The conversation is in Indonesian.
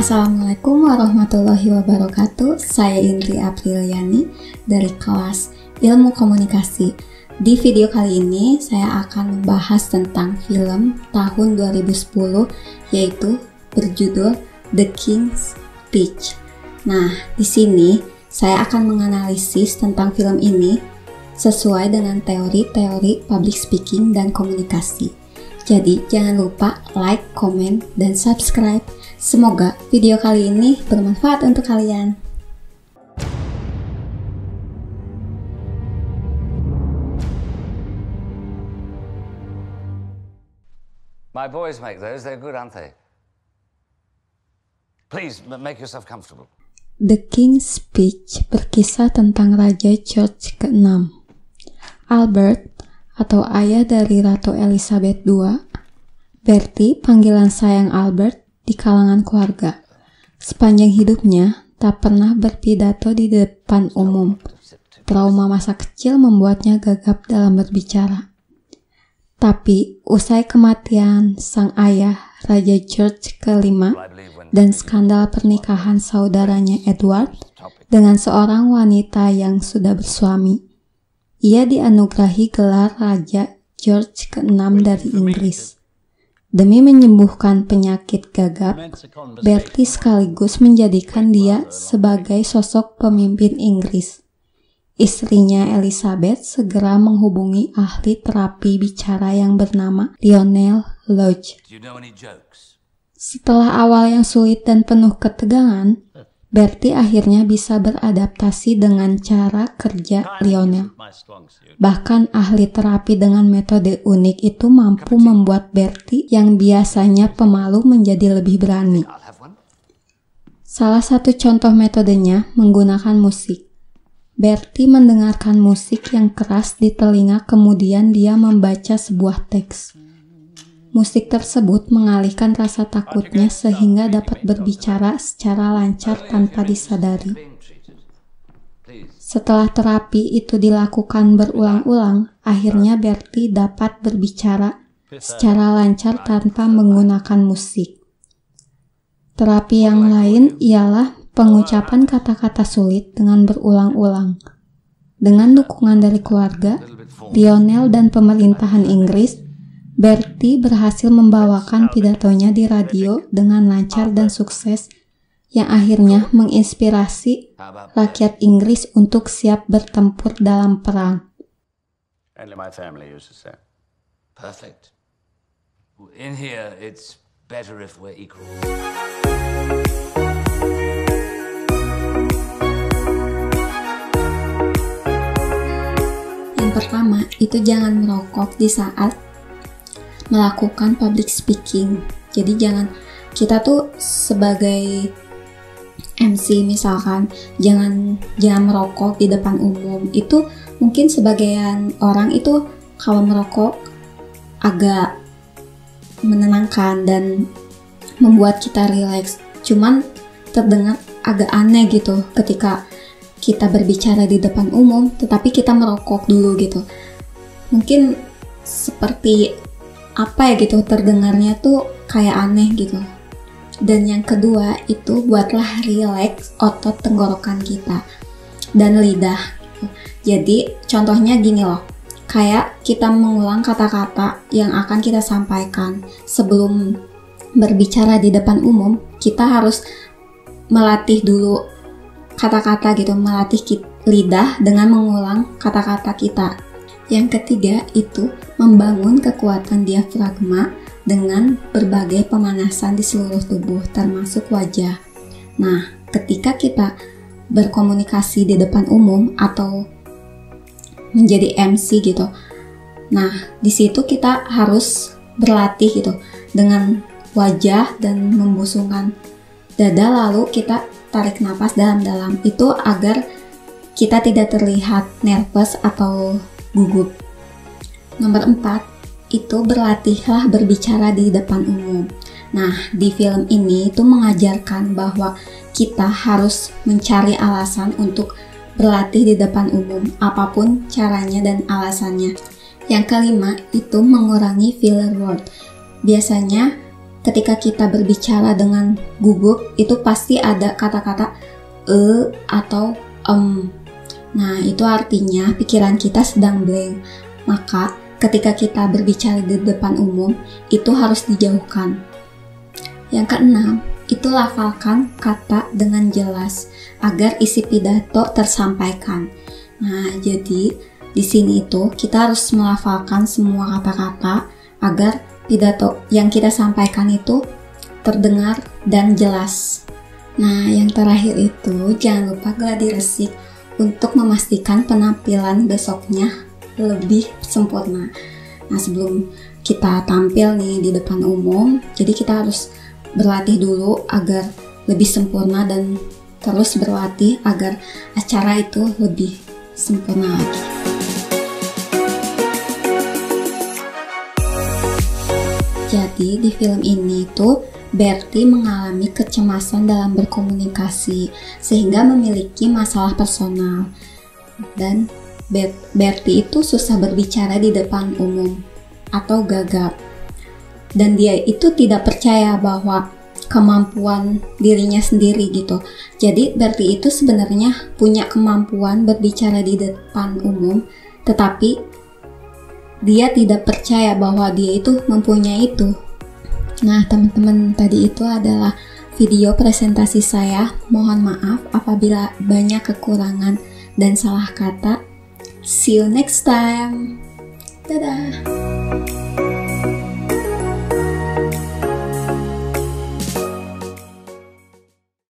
Assalamualaikum warahmatullahi wabarakatuh. Saya Indri Apriliani dari kelas Ilmu Komunikasi. Di video kali ini saya akan membahas tentang film tahun 2010 yaitu berjudul The King's Speech. Nah, di sini saya akan menganalisis tentang film ini sesuai dengan teori-teori public speaking dan komunikasi. Jadi jangan lupa like, komen, dan subscribe. Semoga video kali ini bermanfaat untuk kalian. My boys make those, they're good, aren't they? Please, make yourself comfortable. The King's Speech berkisah tentang Raja George ke-6. Albert, atau ayah dari Ratu Elizabeth II, Bertie, panggilan sayang Albert di kalangan keluarga. Sepanjang hidupnya, tak pernah berpidato di depan umum. Trauma masa kecil membuatnya gagap dalam berbicara. Tapi, usai kematian sang ayah, Raja George ke-5, dan skandal pernikahan saudaranya Edward dengan seorang wanita yang sudah bersuami, ia dianugerahi gelar Raja George ke-6 dari Inggris. Demi menyembuhkan penyakit gagap, Bertie sekaligus menjadikan dia sebagai sosok pemimpin Inggris. Istrinya Elizabeth segera menghubungi ahli terapi bicara yang bernama Lionel Lodge. Setelah awal yang sulit dan penuh ketegangan, Bertie akhirnya bisa beradaptasi dengan cara kerja Lionel. Bahkan ahli terapi dengan metode unik itu mampu membuat Bertie yang biasanya pemalu menjadi lebih berani. Salah satu contoh metodenya menggunakan musik. Bertie mendengarkan musik yang keras di telinga, kemudian dia membaca sebuah teks. Musik tersebut mengalihkan rasa takutnya sehingga dapat berbicara secara lancar tanpa disadari. Setelah terapi itu dilakukan berulang-ulang, akhirnya Bertie dapat berbicara secara lancar tanpa menggunakan musik. Terapi yang lain ialah pengucapan kata-kata sulit dengan berulang-ulang. Dengan dukungan dari keluarga, Lionel dan pemerintahan Inggris, Bertie berhasil membawakan pidatonya di radio dengan lancar dan sukses yang akhirnya menginspirasi rakyat Inggris untuk siap bertempur dalam perang. Only my family uses that. Perfect. In here, it's better if we're equal. Yang pertama, itu jangan merokok di saat melakukan public speaking. Jadi kita tuh sebagai MC misalkan jangan merokok di depan umum. Itu mungkin sebagian orang itu kalau merokok agak menenangkan dan membuat kita rileks. Cuman terdengar agak aneh gitu ketika kita berbicara di depan umum tetapi kita merokok dulu gitu. Mungkin seperti apa ya gitu, terdengarnya tuh kayak aneh gitu. Dan yang kedua itu buatlah rileks otot tenggorokan kita dan lidah gitu. Jadi contohnya gini loh, kayak kita mengulang kata-kata yang akan kita sampaikan. Sebelum berbicara di depan umum, kita harus melatih dulu kata-kata gitu, melatih lidah dengan mengulang kata-kata kita. Yang ketiga itu membangun kekuatan diafragma dengan berbagai pemanasan di seluruh tubuh termasuk wajah. Nah, ketika kita berkomunikasi di depan umum atau menjadi MC gitu. Nah, di situ kita harus berlatih gitu dengan wajah dan membusungkan dada, lalu kita tarik napas dalam-dalam itu agar kita tidak terlihat nervous atau gugup. Nomor 4, itu berlatihlah berbicara di depan umum. Nah, di film ini itu mengajarkan bahwa kita harus mencari alasan untuk berlatih di depan umum, apapun caranya dan alasannya. Yang kelima, itu mengurangi filler word. Biasanya ketika kita berbicara dengan gugup itu pasti ada kata-kata atau Nah, itu artinya pikiran kita sedang blank. Maka, ketika kita berbicara di depan umum, itu harus dijauhkan. Yang keenam, itu lafalkan kata dengan jelas agar isi pidato tersampaikan. Nah, jadi di sini itu kita harus melafalkan semua kata-kata agar pidato yang kita sampaikan itu terdengar dan jelas. Nah, yang terakhir itu jangan lupa gladi resik untuk memastikan penampilan besoknya lebih sempurna. Nah, sebelum kita tampil nih di depan umum, jadi kita harus berlatih dulu agar lebih sempurna dan terus berlatih agar acara itu lebih sempurna lagi. Jadi di film ini tuh Bertie mengalami kecemasan dalam berkomunikasi sehingga memiliki masalah personal dan Bertie itu susah berbicara di depan umum atau gagap dan dia itu tidak percaya bahwa kemampuan dirinya sendiri gitu. Jadi Bertie itu sebenarnya punya kemampuan berbicara di depan umum, tetapi dia tidak percaya bahwa dia itu mempunyai itu. Nah, teman-teman, tadi itu adalah video presentasi saya. Mohon maaf apabila banyak kekurangan dan salah kata. See you next time. Dadah.